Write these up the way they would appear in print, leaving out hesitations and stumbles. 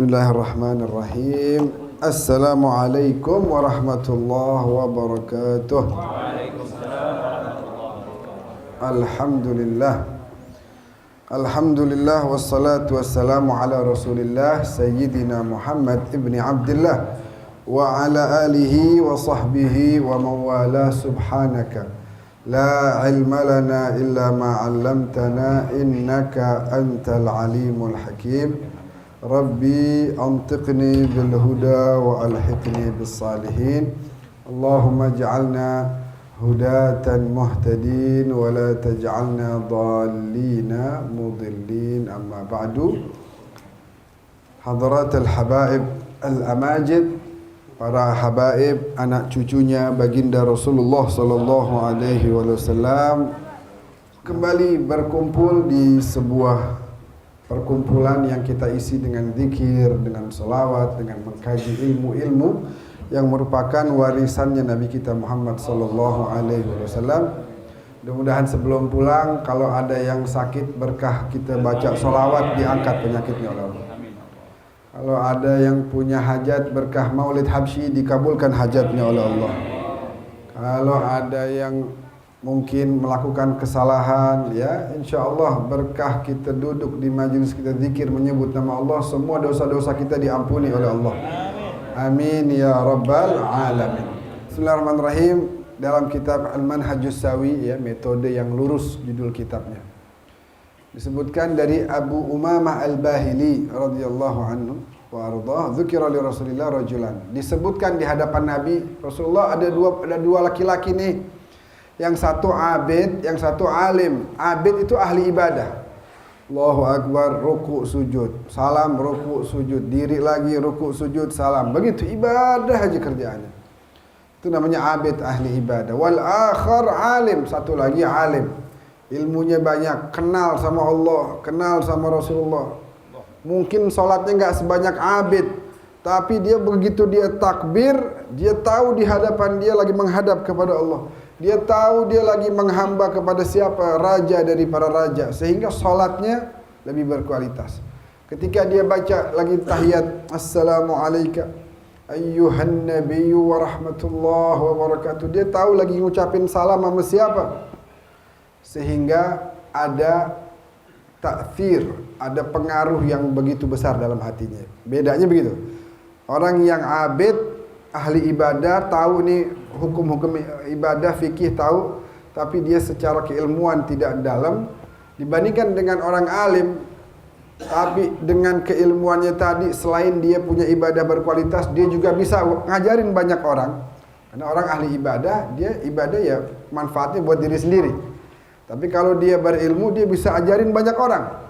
Bismillahirrahmanirrahim. Assalamualaikum warahmatullahi wabarakatuh. Alhamdulillah. Alhamdulillah wassalatu wassalamu ala Rasulillah Sayyidina Muhammad ibni Abdullah wa ala alihi wa sahbihi wa mawala. Subhanaka la ilma lana illa ma 'allamtana innaka antal alimul hakim. Rabbi antiqni bil huda wa alhiqni bis salihin. Allahumma ij'alna hudatan muhtadin wa la taj'alna dhallina mudillin. Amma ba'du. Hadaratul habaib al-amajid, para habaib, anak cucunya baginda Rasulullah sallallahu alaihi wasallam, kembali berkumpul di sebuah perkumpulan yang kita isi dengan zikir, dengan salawat, dengan mengkaji ilmu-ilmu yang merupakan warisannya Nabi kita Muhammad sallallahu alaihi wasallam. Mudah-mudahan sebelum pulang, kalau ada yang sakit, berkah kita baca salawat, diangkat penyakitnya oleh Allah. Kalau ada yang punya hajat, berkah Maulid Habsyi, dikabulkan hajatnya oleh Allah. Kalau ada yang mungkin melakukan kesalahan, ya insyaallah berkah kita duduk di majelis kita zikir menyebut nama Allah, semua dosa-dosa kita diampuni oleh Allah. Amin ya rabbal alamin. Bismillahirrahmanirrahim. Dalam kitab Al-Manhajus Sawi, ya, metode yang lurus judul kitabnya, disebutkan dari Abu Umamah Al-Bahili radhiyallahu anhu wa ardhah, dzukira li Rasulillah rajulan. Disebutkan di hadapan Nabi Rasulullah ada dua laki-laki nih. Yang satu abid, yang satu alim. Abid itu ahli ibadah. Allahu Akbar, ruku sujud, salam, ruku sujud, diri lagi, ruku sujud, salam. Begitu, ibadah aja kerjaannya. Itu namanya abid, ahli ibadah. Wal akhar alim, satu lagi alim. Ilmunya banyak, kenal sama Allah, kenal sama Rasulullah. Mungkin sholatnya nggak sebanyak abid, tapi dia begitu dia takbir, dia tahu di hadapan dia lagi menghadap kepada Allah. Dia tahu dia lagi menghamba kepada siapa? Raja dari para raja. Sehingga sholatnya lebih berkualitas. Ketika dia baca lagi tahiyat, Assalamualaikum ayyuhan nabiyyu wa rahmatullahi wa barakatuh. Dia tahu lagi ngucapin salam sama siapa. Sehingga ada ta'thir, ada pengaruh yang begitu besar dalam hatinya. Bedanya begitu. Orang yang abid, ahli ibadah, tahu nih hukum-hukum ibadah, fikih tahu, tapi dia secara keilmuan tidak dalam, dibandingkan dengan orang alim, tapi dengan keilmuannya tadi, selain dia punya ibadah berkualitas, dia juga bisa ngajarin banyak orang. Karena orang ahli ibadah, dia ibadah ya manfaatnya buat diri sendiri. Tapi kalau dia berilmu, dia bisa ajarin banyak orang.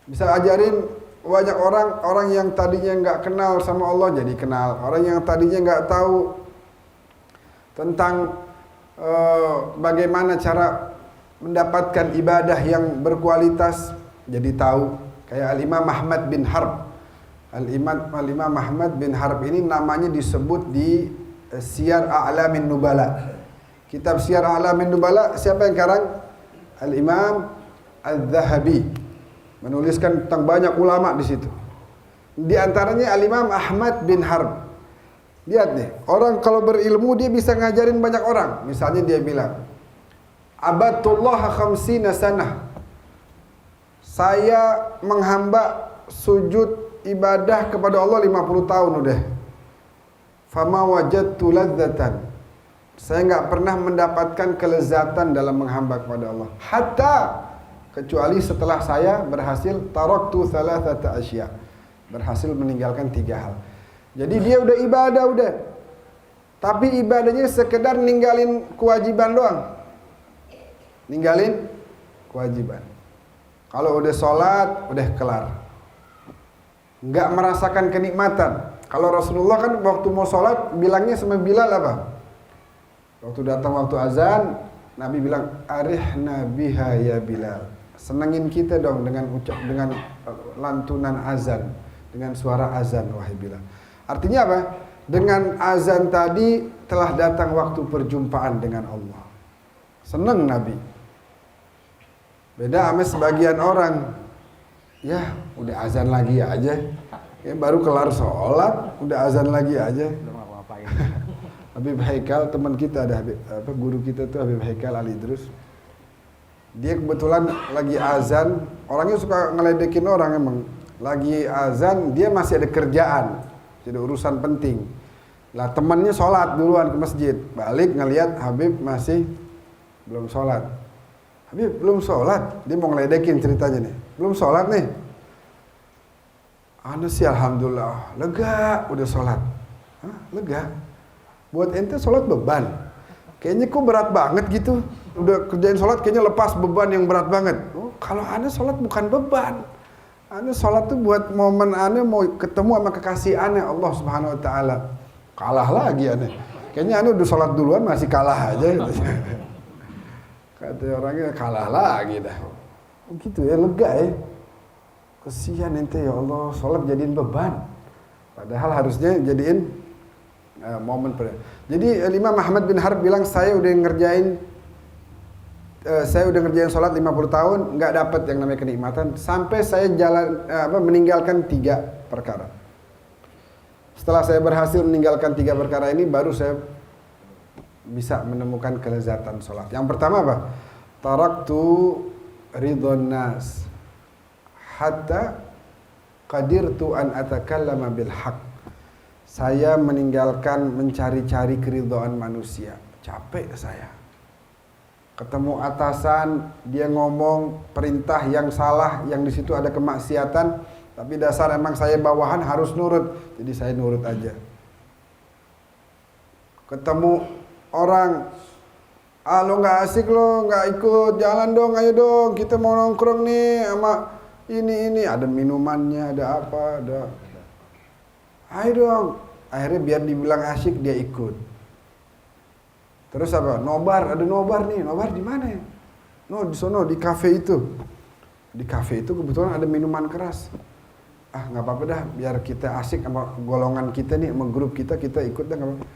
Bisa ajarin banyak orang, orang yang tadinya nggak kenal sama Allah jadi kenal. Orang yang tadinya nggak tahu tentang bagaimana cara mendapatkan ibadah yang berkualitas jadi tahu. Kayak Al-Imam Ahmad bin Harb. Al-Imam Ahmad bin Harb ini namanya disebut di Siyar A'lamin Nubala. Kitab Siyar A'lamin Nubala, siapa yang karang? Al-Imam Al-Zahabi. Menuliskan tentang banyak ulama di situ. Di antaranya Al-Imam Ahmad bin Harb. Lihat nih, orang kalau berilmu dia bisa ngajarin banyak orang. Misalnya dia bilang, Abadullah khamsina sanah. Saya menghamba sujud ibadah kepada Allah 50 tahun udah. Fama wajadtu ladzatan. Saya enggak pernah mendapatkan kelezatan dalam menghamba kepada Allah. Hatta, kecuali setelah saya berhasil taraktu thalathata asya. Berhasil meninggalkan 3 hal. Jadi dia udah ibadah udah. Tapi ibadahnya sekedar ninggalin kewajiban doang. Ninggalin kewajiban. Kalau udah sholat, udah kelar. Enggak merasakan kenikmatan. Kalau Rasulullah kan waktu mau sholat bilangnya sama Bilal apa? Waktu datang waktu azan, Nabi bilang, "Arihna biha ya Bilal." Senengin kita dong dengan lantunan azan, dengan suara azan wahai Bilal. Artinya apa? Dengan azan tadi telah datang waktu perjumpaan dengan Allah. Senang Nabi. Beda sama sebagian orang. Ya udah azan lagi aja. Ya, baru kelar sholat udah azan lagi aja. Habib Haikal teman kita ada guru kita tuh Habib Haikal Ali Idrus. Dia kebetulan lagi azan, orangnya suka ngeledekin orang emang. Lagi azan dia masih ada kerjaan, jadi urusan penting. Lah temannya sholat duluan ke masjid, balik ngelihat Habib masih belum sholat. Habib belum sholat, dia mau ngeledekin ceritanya nih. Belum sholat nih. Anu sih alhamdulillah, lega udah sholat. Hah, lega? Buat ente sholat beban. Kayaknya kok berat banget gitu. Udah kerjain sholat kayaknya lepas beban yang berat banget. Oh, kalau ane sholat bukan beban. Ane sholat tuh buat momen ane mau ketemu sama kekasih ane Allah Subhanahu Wa Taala. Kalah lagi ane. Kayaknya ane udah sholat duluan masih kalah aja. Kata orangnya kalah lagi dah. Gitu ya, lega ya. Kesian ente ya Allah, sholat jadiin beban. Padahal harusnya jadiin momen. Jadi Imam Ahmad bin Harb bilang saya udah ngerjain sholat 50 tahun nggak dapat yang namanya kenikmatan sampai saya meninggalkan 3 perkara. Setelah saya berhasil meninggalkan 3 perkara ini baru saya bisa menemukan kelezatan sholat. Yang pertama apa? Taraktu ridhon nas hatta qadirtu an atakallama bil haqq. Saya meninggalkan mencari-cari keridhaan manusia. Capek saya. Ketemu atasan, dia ngomong perintah yang salah, yang di situ ada kemaksiatan, tapi dasar emang saya bawahan harus nurut. Jadi saya nurut aja. Ketemu orang, lo nggak asik lo, nggak ikut, jalan dong, ayo dong, kita mau nongkrong nih sama ini, ada minumannya, ada apa, ada. Ayo dong, akhirnya biar dibilang asyik dia ikut. Terus apa? Nobar, ada nobar nih, nobar di mana ya? No, di sono, di kafe itu. Di kafe itu kebetulan ada minuman keras. Ah, nggak apa-apa dah, biar kita asik sama golongan kita nih, sama grup kita ikut dah, nggak apa-apa.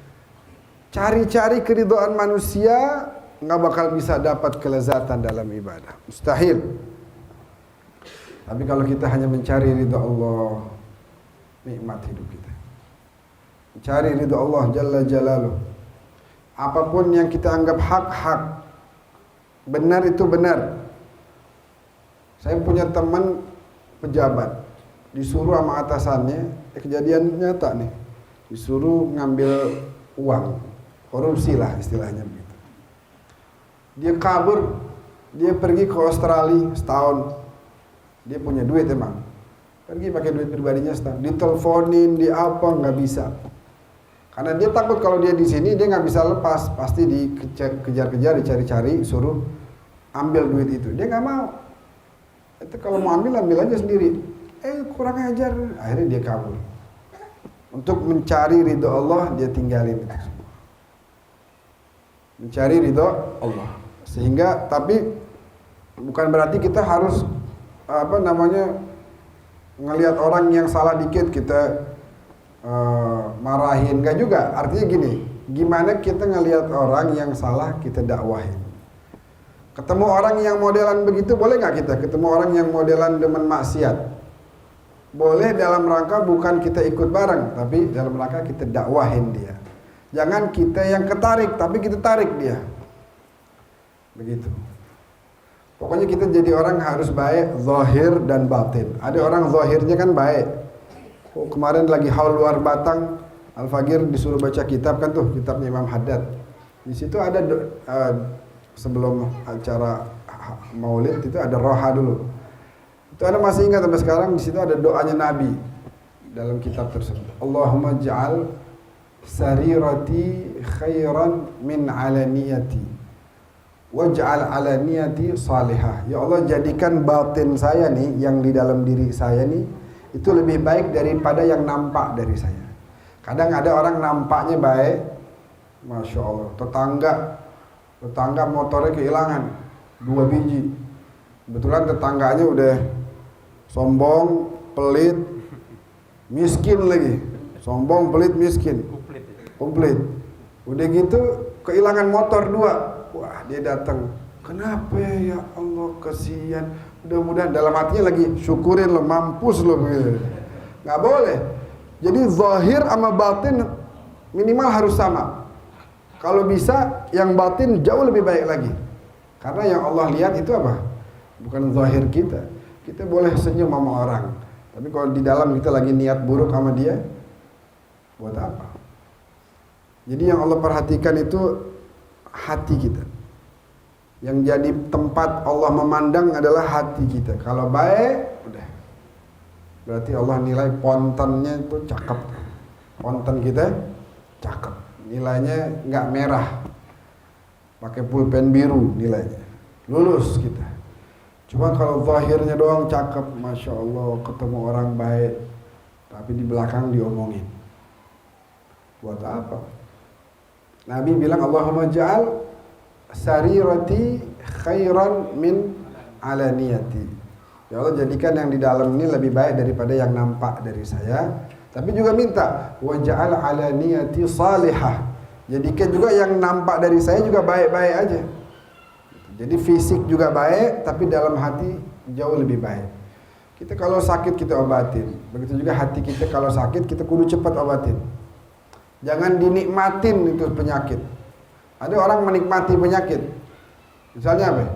Cari-cari keridhaan manusia, nggak bakal bisa dapat kelezatan dalam ibadah. Mustahil. Tapi kalau kita hanya mencari ridha Allah, nikmat hidup kita. Cari ridha Allah Jalla Jalaluh. Apapun yang kita anggap hak, benar itu benar. Saya punya teman pejabat, disuruh sama atasannya, kejadian nyata nih, disuruh ngambil uang, korupsi lah istilahnya begitu. Dia kabur, dia pergi ke Australia setahun, dia punya duit emang. Pergi pakai duit pribadinya setahun, diteleponin, di apa, nggak bisa. Karena dia takut kalau dia di sini dia nggak bisa lepas, pasti dikejar-kejar, dicari-cari, suruh ambil duit itu. Dia nggak mau. Itu kalau mau ambil aja sendiri. Kurang ajar, akhirnya dia kabur. Untuk mencari ridho Allah dia tinggalin itu semua. Mencari ridho Allah. Sehingga tapi bukan berarti kita harus ngelihat orang yang salah dikit kita marahin, enggak juga. Artinya gini, gimana kita ngelihat orang yang salah kita dakwahin. Ketemu orang yang modelan begitu, boleh nggak kita ketemu orang yang modelan demen maksiat? Boleh dalam rangka bukan kita ikut bareng, tapi dalam rangka kita dakwahin dia. Jangan kita yang ketarik, tapi kita tarik dia. Begitu. Pokoknya kita jadi orang harus baik, zahir dan batin. Ada orang zahirnya kan baik. Kemarin lagi haul luar Batang, Al-Fagir disuruh baca kitab kan tuh, kitabnya Imam Haddad. Di situ ada sebelum acara Maulid itu ada roha dulu. Itu ada masih ingat sampai sekarang, di situ ada doanya Nabi dalam kitab tersebut. Allahumma ja'al sarirati khairan min alaniyati waj'al alaniyati salihah. Ya Allah, jadikan batin saya nih, yang di dalam diri saya nih, itu lebih baik daripada yang nampak dari saya. Kadang ada orang nampaknya baik, Masya Allah, tetangga motornya kehilangan 2 biji. Kebetulan tetangganya udah sombong, pelit, miskin lagi. Sombong, pelit, miskin. Komplit. Udah gitu kehilangan motor 2. Wah, dia datang. Kenapa ya Allah, kasihan, mudah-mudahan, dalam hatinya lagi syukurin lo, mampus lo begitu. Nggak boleh. Jadi zahir sama batin minimal harus sama. Kalau bisa yang batin jauh lebih baik lagi. Karena yang Allah lihat itu apa? Bukan zahir kita. Kita boleh senyum sama orang, tapi kalau di dalam kita lagi niat buruk sama dia, buat apa? Jadi yang Allah perhatikan itu hati kita. Yang jadi tempat Allah memandang adalah hati kita. Kalau baik, udah. Berarti Allah nilai pontennya itu cakep. Ponten kita cakep. Nilainya nggak merah. Pakai pulpen biru nilainya. Lulus kita. Cuma kalau zahirnya doang cakep, Masya Allah, ketemu orang baik. Tapi di belakang diomongin. Buat apa? Nabi bilang, Allahumma ja'al sarirati khairan min alaniyati. Ya Allah, jadikan yang di dalam ini lebih baik daripada yang nampak dari saya. Tapi juga minta wa ja'al alaniyati salihah. Jadikan juga yang nampak dari saya juga baik-baik aja. Jadi fisik juga baik, tapi dalam hati jauh lebih baik. Kita kalau sakit kita obatin. Begitu juga hati kita kalau sakit kita kudu cepat obatin. Jangan dinikmatin itu penyakit. Ada orang menikmati penyakit. Misalnya apa?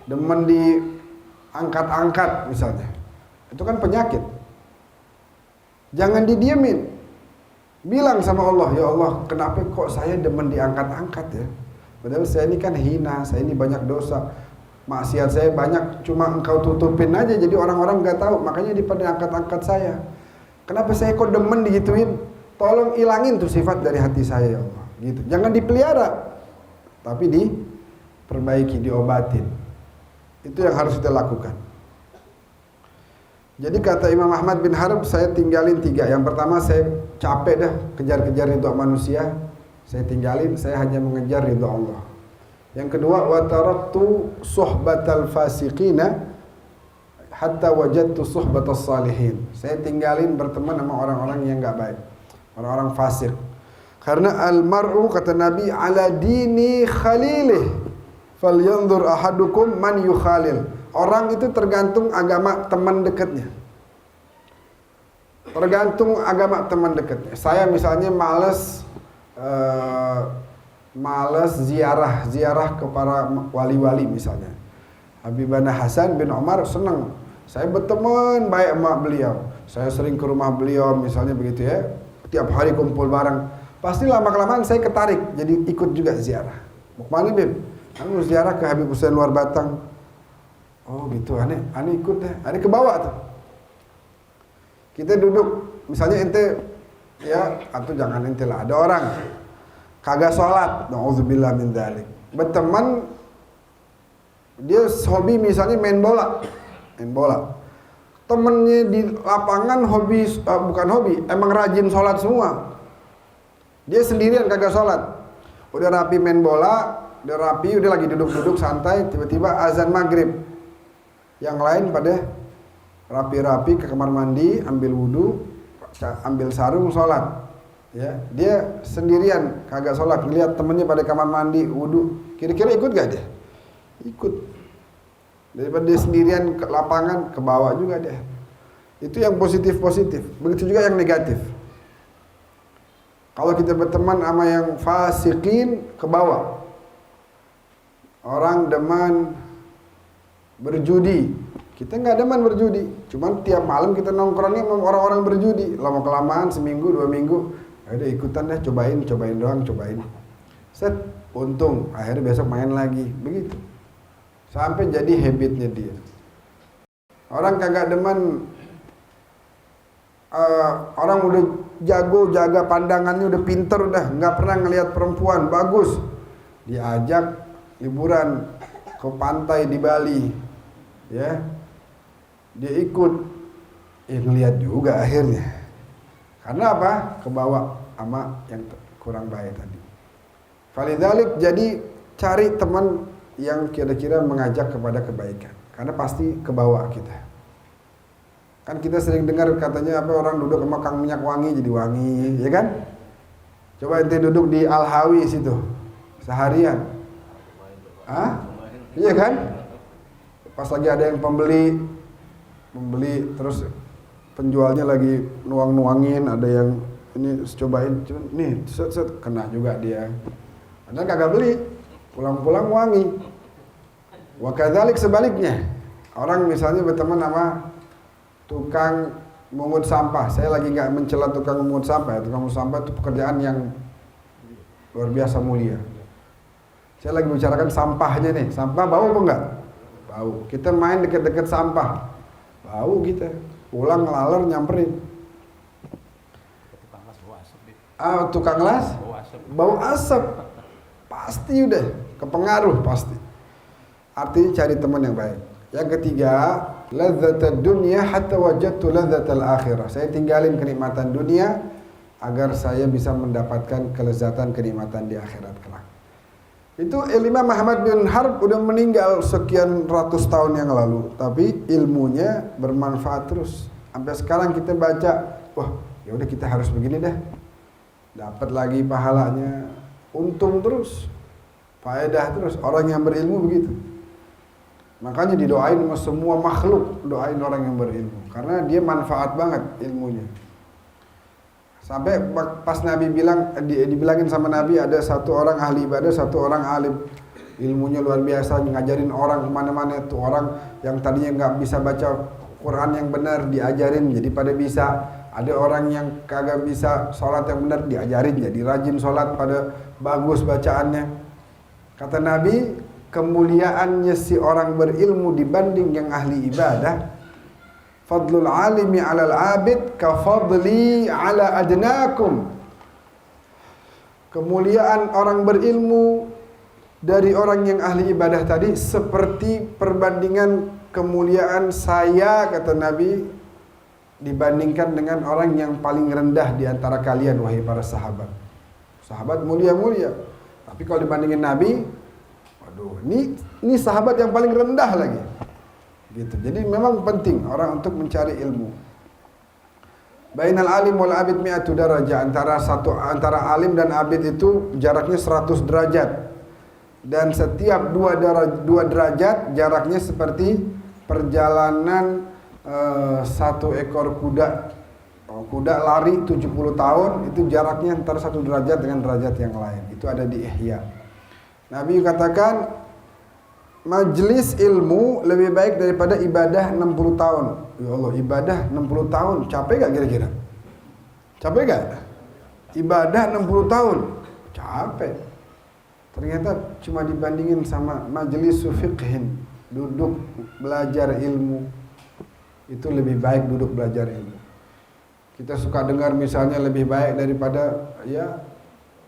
Demen diangkat-angkat misalnya. Itu kan penyakit. Jangan didiemin. Bilang sama Allah, ya Allah, kenapa kok saya demen diangkat-angkat ya? Padahal saya ini kan hina, saya ini banyak dosa. Maksiat saya banyak, cuma engkau tutupin aja jadi orang-orang enggak tahu. Makanya daripada angkat-angkat saya. Kenapa saya kok demen digituin? Tolong ilangin tuh sifat dari hati saya ya Allah. Gitu. Jangan dipelihara. Tapi diperbaiki, diobatin. Itu yang harus kita lakukan. Jadi kata Imam Ahmad bin Harb, saya tinggalin 3. Yang pertama, saya capek dah kejar-kejar ridha manusia. Saya tinggalin, saya hanya mengejar ridha Allah. Yang kedua, wa taraktu suhbatal fasiqina hatta wajadtu suhbatas salihin. Saya tinggalin berteman sama orang-orang yang enggak baik. Orang-orang fasik. Karena al-mar'u kata Nabi ala dini khalilih falyanzur ahadukum man yukhalil. Orang itu tergantung agama teman dekatnya. Tergantung agama teman dekatnya. Saya misalnya malas ziarah ke para wali-wali misalnya. Habibana Hasan bin Umar senang. Saya berteman baik sama beliau. Saya sering ke rumah beliau misalnya begitu ya. Tiap hari kumpul bareng. Pasti lama-kelamaan saya ketarik, jadi ikut juga ziarah. Mau kemana Bib? Anu ziarah ke Habib Hussein Luar Batang. Oh gitu, aneh ikut deh. Aneh ke bawah tuh. Kita duduk, misalnya ente, ya atau jangan ente lah. Ada orang kagak sholat, na'udzubillah min dzalik. Berteman, dia hobi misalnya main bola. Temennya di lapangan bukan hobi, emang rajin sholat semua. Dia sendirian kagak sholat. Udah rapi main bola, udah lagi duduk-duduk santai, tiba-tiba azan maghrib. Yang lain pada rapi-rapi ke kamar mandi, ambil wudu, ambil sarung, sholat. Ya, dia sendirian kagak sholat. Lihat temennya pada kamar mandi, wudu. Kira-kira ikut gak dia? Ikut. Daripada dia sendirian ke lapangan, ke bawah juga dia. Itu yang positif-positif. Begitu juga yang negatif. Kalau kita berteman sama yang fasikin, ke bawah. Orang demen berjudi. Kita nggak demen berjudi. Cuman tiap malam kita nongkrongnya sama orang-orang berjudi. Lama-kelamaan, seminggu, 2 minggu. Ada ikutan deh, cobain doang. Set, untung. Akhirnya besok main lagi. Begitu. Sampai jadi habitnya dia. Orang kagak demen. Orang udah jago, jaga pandangannya, udah pinter, udah nggak pernah ngelihat perempuan bagus, diajak liburan ke pantai di Bali, ya, dia ikut, ngelihat juga akhirnya. Karena apa? Kebawa sama yang kurang baik tadi. Falidzalik, jadi cari teman yang kira-kira mengajak kepada kebaikan, karena pasti kebawa kita. Kan kita sering dengar katanya apa orang duduk sama Kang Minyak Wangi jadi wangi, ya kan? Coba ente duduk di Al-Hawi situ seharian. Iya kan? pas lagi ada yang membeli terus penjualnya lagi nuang-nuangin, ada yang ini cobain, nih set kena juga dia. Padahal kagak beli, pulang-pulang wangi. Wa kadzalik sebaliknya. Orang misalnya berteman sama tukang mungut sampah. Saya lagi nggak mencela tukang mungut sampah. Tukang mungut sampah itu pekerjaan yang luar biasa mulia. Saya lagi bicarakan sampahnya nih. Sampah bau apa enggak? Bau. Kita main deket-deket sampah, bau kita. Pulang ngelaler nyamperin. Tukang las bau asap. Pasti udah kepengaruh pasti. Artinya cari teman yang baik. Yang ketiga, ladzatad dunya hatta wajadtu ladzatal akhirah. Saya tinggalin kenikmatan dunia agar saya bisa mendapatkan kelezatan kenikmatan di akhirat kelak. Itu Imam Ahmad bin Harb udah meninggal sekian ratus tahun yang lalu, tapi ilmunya bermanfaat terus. Sampai sekarang kita baca, wah, ya udah kita harus begini dah. Dapat lagi pahalanya, untung terus, faedah terus. Orang yang berilmu begitu. Makanya didoain sama semua makhluk, doain orang yang berilmu, karena dia manfaat banget ilmunya. Sampai pas Nabi bilang, dibilangin sama Nabi, ada satu orang ahli ibadah, satu orang alim, ilmunya luar biasa, ngajarin orang kemana-mana. Itu orang yang tadinya nggak bisa baca Quran yang benar, diajarin jadi pada bisa. Ada orang yang kagak bisa sholat yang benar, diajarin jadi rajin sholat, pada bagus bacaannya. Kata Nabi, kemuliaannya si orang berilmu dibanding yang ahli ibadah, fadlul alimi 'alal 'abid ka fadli 'ala adnakum. Kemuliaan orang berilmu dari orang yang ahli ibadah tadi seperti perbandingan kemuliaan saya, kata Nabi, dibandingkan dengan orang yang paling rendah di antara kalian, wahai para sahabat. Sahabat mulia-mulia, tapi kalau dibandingin Nabi, waduh, ini sahabat yang paling rendah lagi. Gitu. Jadi memang penting orang untuk mencari ilmu. Bainal alim wal abid mi'atu darajah, antara alim dan abid itu jaraknya 100 derajat. Dan setiap dua derajat jaraknya seperti perjalanan satu ekor kuda. Kuda lari 70 tahun, itu jaraknya antara 1 derajat dengan derajat yang lain. Itu ada di Ihya. Nabi katakan, majelis ilmu lebih baik daripada ibadah 60 tahun. Ya Allah, ibadah 60 tahun, capek gak kira-kira? Capek gak? Ibadah 60 tahun, capek. Ternyata cuma dibandingin sama majelis fiqhin, duduk belajar ilmu. Itu lebih baik duduk belajar ilmu. Kita suka dengar misalnya lebih baik daripada, ya,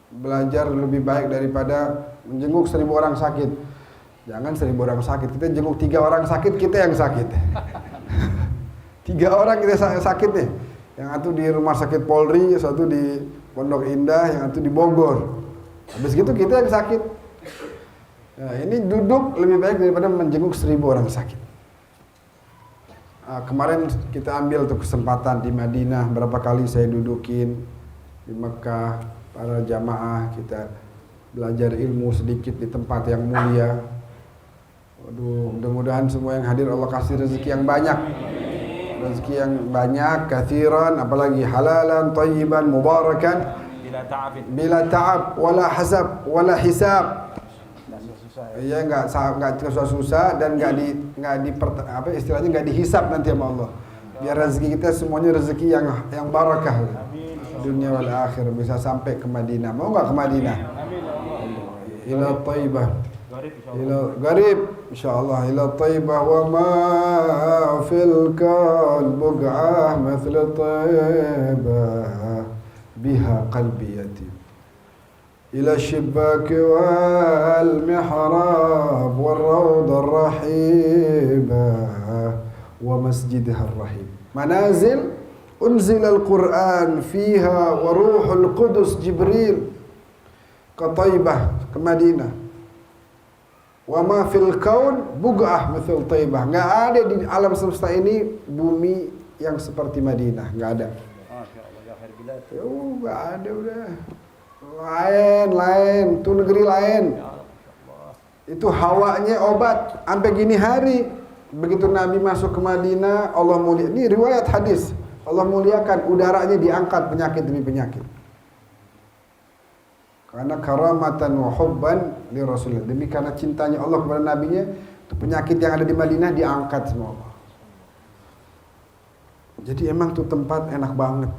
belajar lebih baik daripada menjenguk 1000 orang sakit. Jangan 1000 orang sakit, kita jenguk 3 orang sakit, kita yang sakit. 3 orang kita sakit nih. Yang satu di rumah sakit Polri, satu di Pondok Indah, yang satu di Bogor. Habis gitu kita yang sakit. Nah, ini duduk lebih baik daripada menjenguk 1000 orang sakit. Kemarin kita ambil tuh kesempatan di Madinah, berapa kali saya dudukin di Mekah, para jamaah kita belajar ilmu sedikit di tempat yang mulia. Waduh, mudah-mudahan semua yang hadir Allah kasih rezeki yang banyak. Rezeki yang banyak, kathiran, apalagi halalan, thayyiban, mubarakan, bila ta'ab, wala hasab, wala hisab. Ya, enggak susah-susah dan istilahnya enggak dihisab nanti sama Allah. Biar rezeki kita semuanya rezeki yang barakah. Dunia wal akhir, bisa sampai ke Madinah. Mau enggak ke Madinah? Ila Thaibah. Ila garib insyaallah, ila Thaibah wa ma fil kawn bug'ah mithl Thaibah biha qalbi yatim. إلى الشباك والمحراب والروض الرحيبة ومسجدها الرحيم منازل أنزل القرآن فيها وروح القدس جبريل كطيبة كمدينة وما في الكون بقعة مثل طيبة. Nggak ada di alam semesta ini bumi yang seperti Madinah, nggak ada. Nggak ada udah. Lain, itu negeri lain. Itu hawanya obat sampai gini hari. Begitu Nabi masuk ke Madinah, Allah mulia. Ini riwayat hadis. Allah muliakan, udaranya diangkat penyakit demi penyakit. Karena karamatan wa hubban li Rasulullah. Demi karena cintanya Allah kepada nabinya, itu penyakit yang ada di Madinah diangkat semua. Jadi emang tuh tempat enak banget.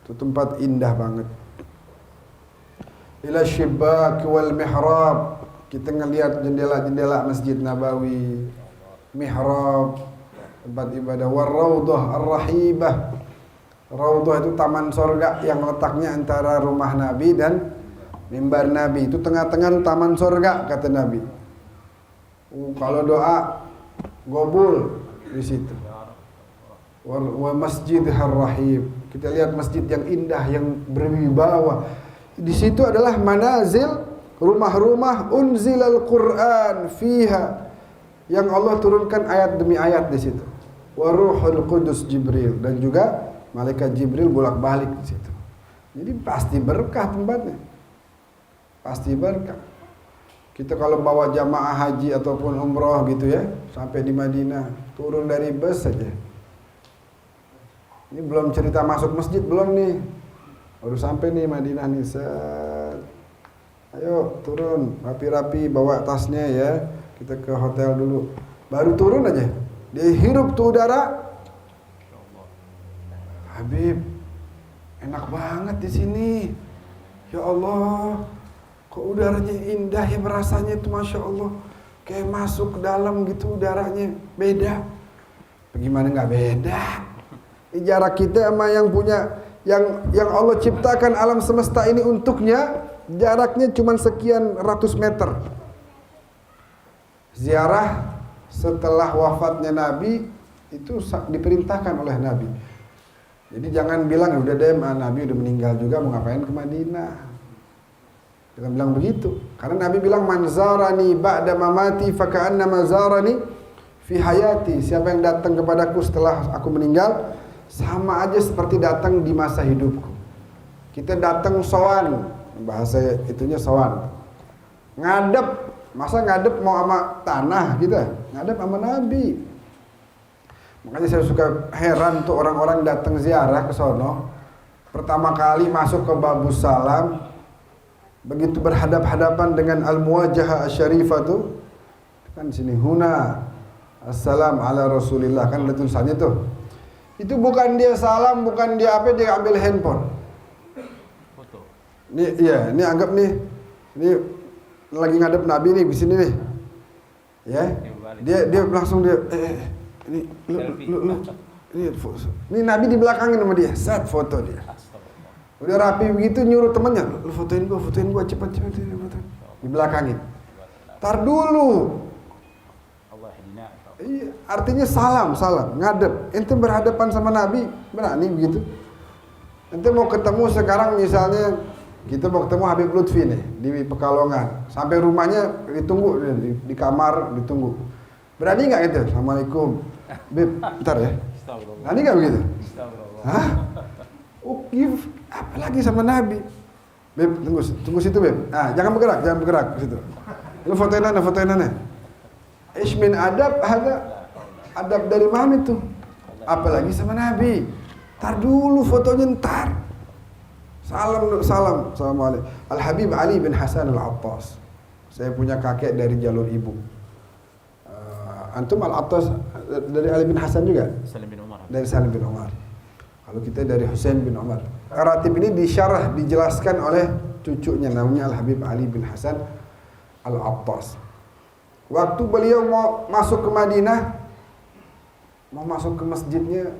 Tuh tempat indah banget. Ila syibak wal mihrab. Kita ngelihat jendela-jendela Masjid Nabawi, mihrab, tempat ibadah, war raudhah ar-rahibah. Raudhah itu taman sorga yang letaknya antara rumah Nabi dan mimbar Nabi. Itu tengah-tengah taman sorga kata Nabi. Kalau doa gobul di situ. Wa masjid ar-rahib. Kita lihat masjid yang indah, yang berwibawa. Di situ adalah manazil, rumah-rumah unzilal Quran fiha, yang Allah turunkan ayat demi ayat di situ. Wa ruhul qudus Jibril, dan juga malaikat Jibril bolak-balik di situ. Jadi pasti berkah tempatnya. Pasti berkah. Kita kalau bawa jamaah haji ataupun umroh gitu ya, sampai di Madinah, turun dari bus saja. Ini belum cerita masuk masjid, belum nih. Baru sampai nih Madinah nih, set. Ayo turun, rapi-rapi bawa tasnya ya. Kita ke hotel dulu. Baru turun aja, dihirup tuh udara. Habib, enak banget di sini. Ya Allah, kok udaranya indah ya, berasanya itu Masya Allah. Kayak masuk ke dalam gitu udaranya, beda. Bagaimana nggak beda? Jarak kita sama yang punya, yang Allah ciptakan alam semesta ini untuknya, jaraknya cuma sekian ratus meter. Ziarah setelah wafatnya Nabi itu diperintahkan oleh Nabi. Jadi jangan bilang udah deh Nabi udah meninggal juga, mau ngapain ke Madinah. Jangan bilang begitu. Karena Nabi bilang man zarani ba'da mamati faka'annama zarani fi hayati. Siapa yang datang kepadaku setelah aku meninggal, sama aja seperti datang di masa hidupku. Kita datang sowan, bahasa itunya sowan. Ngadep, masa ngadep mau sama tanah kita? Ngadep sama Nabi. Makanya saya suka heran tuh orang-orang datang ziarah ke sono. Pertama kali masuk ke Babus Salam, begitu berhadap-hadapan dengan Al-Muwajjah Asy-Syarifah tuh, kan sini huna assalam ala Rasulillah, kan ada tulisannya tuh. Itu bukan dia salam, bukan dia apa, dia ambil handphone. Foto. Nih, iya, ini anggap nih, ini lagi ngadep Nabi nih di sini nih. Ya. Dia langsung dia ini ini Nabi di belakangin sama dia, set foto dia. Udah rapi begitu nyuruh temannya, lu fotoin gua cepat fotoin. Di belakangin. Tar dulu. Iya, artinya salam, ngadep. Ente berhadapan sama Nabi, berani begitu. Ente mau ketemu sekarang misalnya, kita mau ketemu Habib Lutfi nih di Pekalongan. Sampai rumahnya ditunggu di kamar ditunggu. Berani nggak itu? Assalamualaikum, Beb, bentar ya. Berani nggak begitu? Hah? Give apalagi sama Nabi. Beb, tunggu situ Beb. Ah, jangan bergerak situ. Lu fotoin ana. Ismin adab, adab dari mana itu? Apalagi sama Nabi. Tar dulu fotonya ntar. Salam. Assalamualaikum. Al-Habib Ali bin Hasan Al-Attas. Saya punya kakek dari jalur ibu. Antum Al-Attas dari Ali bin Hasan juga? Salim bin Umar. Dari Salim bin Umar. Kalau kita dari Husain bin Umar. Ratib ini disyarah, dijelaskan oleh cucunya namanya Al-Habib Ali bin Hasan Al-Attas. Waktu beliau mau masuk ke Madinah, mau masuk ke masjidnya,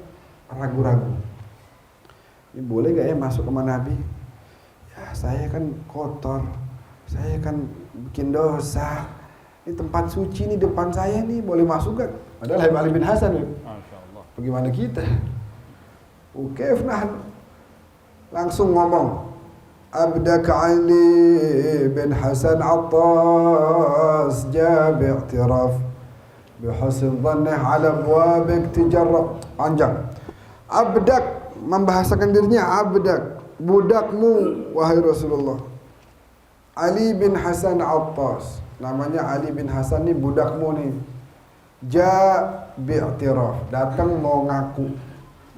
ragu-ragu. Ini boleh gak ya masuk sama Nabi? Ya saya kan kotor, saya kan bikin dosa. Ini tempat suci nih depan saya nih, boleh masuk gak? Padahal Habib Ali bin Hasan nih. Bagaimana kita? Oke, langsung ngomong. Abdak Ali bin Hasan Attas jab i'tiraf bihusn dhannih ala abwabik tijarrab. Panjang. Abdak membahasakan dirinya abdak, budakmu wahai Rasulullah. Ali bin Hasan Attas, namanya Ali bin Hasan nih budakmu nih. bi'tiraf, datang mau ngaku,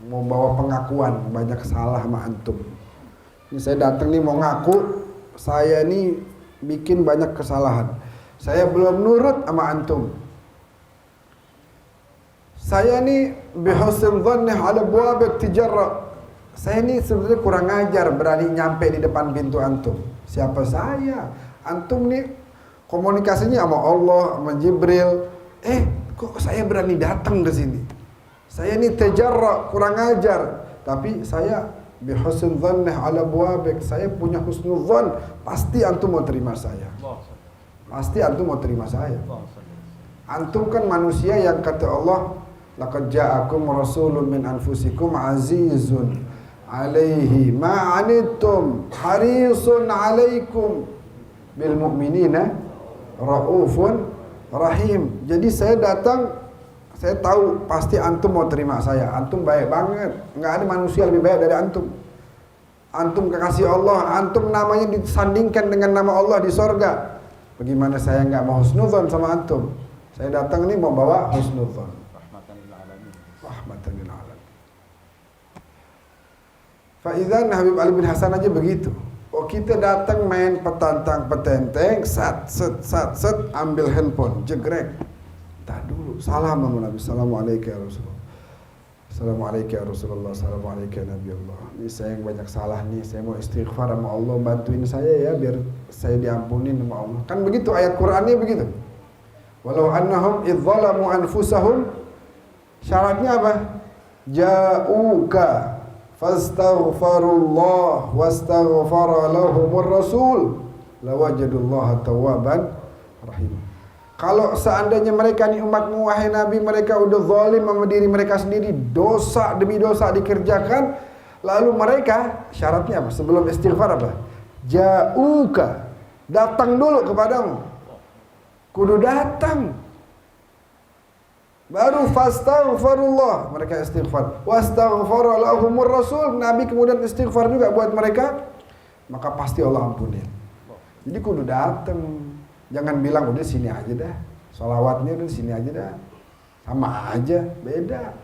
mau bawa pengakuan banyak salah sama antum. Ini saya datang nih mau ngaku, saya nih bikin banyak kesalahan. Saya belum nurut sama antum. Saya nih bihusn dhanni ala abwab tijarah. Saya nih sebenarnya kurang ajar berani nyampe di depan pintu antum. Siapa saya? Antum nih komunikasinya sama Allah, sama Jibril. Kok saya berani datang ke sini? Saya nih tijarah, kurang ajar. Tapi saya bihusn dhanni ala abwabik. Saya punya husnuzan, pasti antum mau terima saya. Pasti antum mau terima saya. Antum kan manusia yang kata Allah, laqad ja'akum rasulun min anfusikum azizun alaihi ma anittum harisun alaikum bil mu'minina raufun rahim. Jadi saya datang, saya tahu pasti antum mau terima saya. Antum baik banget, enggak ada manusia lebih baik dari antum. Antum kekasih Allah, antum namanya disandingkan dengan nama Allah di sorga. Bagaimana saya enggak mau husnuzan sama antum? Saya datang ini mau bawa husnuzan. Rahmatan lil alamin. Faizan Habib Ali bin Hasan aja begitu. Oh, kita datang main petantang petenteng, sat, ambil handphone, jegrek. Tak dulu, salam sama Nabi. Assalamualaikum ya Rasulullah. Assalamualaikum ya Rasulullah. Assalamualaikum ya Nabi Allah. Ini saya yang banyak salah nih, saya mau istighfar sama Allah, bantuin saya ya biar saya diampunin sama Allah. Kan begitu ayat Qur'annya begitu. Walau annahum idzalamu anfusahum, syaratnya apa? Ja'uka fastaghfarullah wastaghfara lahumur rasul lawajadullaha tawwaban rahim. Kalau seandainya mereka ni umatmu wahai Nabi, mereka udah zalim sama diri mereka sendiri, dosa demi dosa dikerjakan, lalu mereka syaratnya apa? Sebelum istighfar apa? Ja'uka, datang dulu kepadamu. Kudu datang. Baru fastaghfarullah, mereka istighfar. Wastaghfara lahumur rasul, Nabi kemudian istighfar juga buat mereka, maka pasti Allah ampunin. Jadi kudu datang. Jangan bilang udah sini aja dah, sholawatnya udah sini aja dah, sama aja, beda.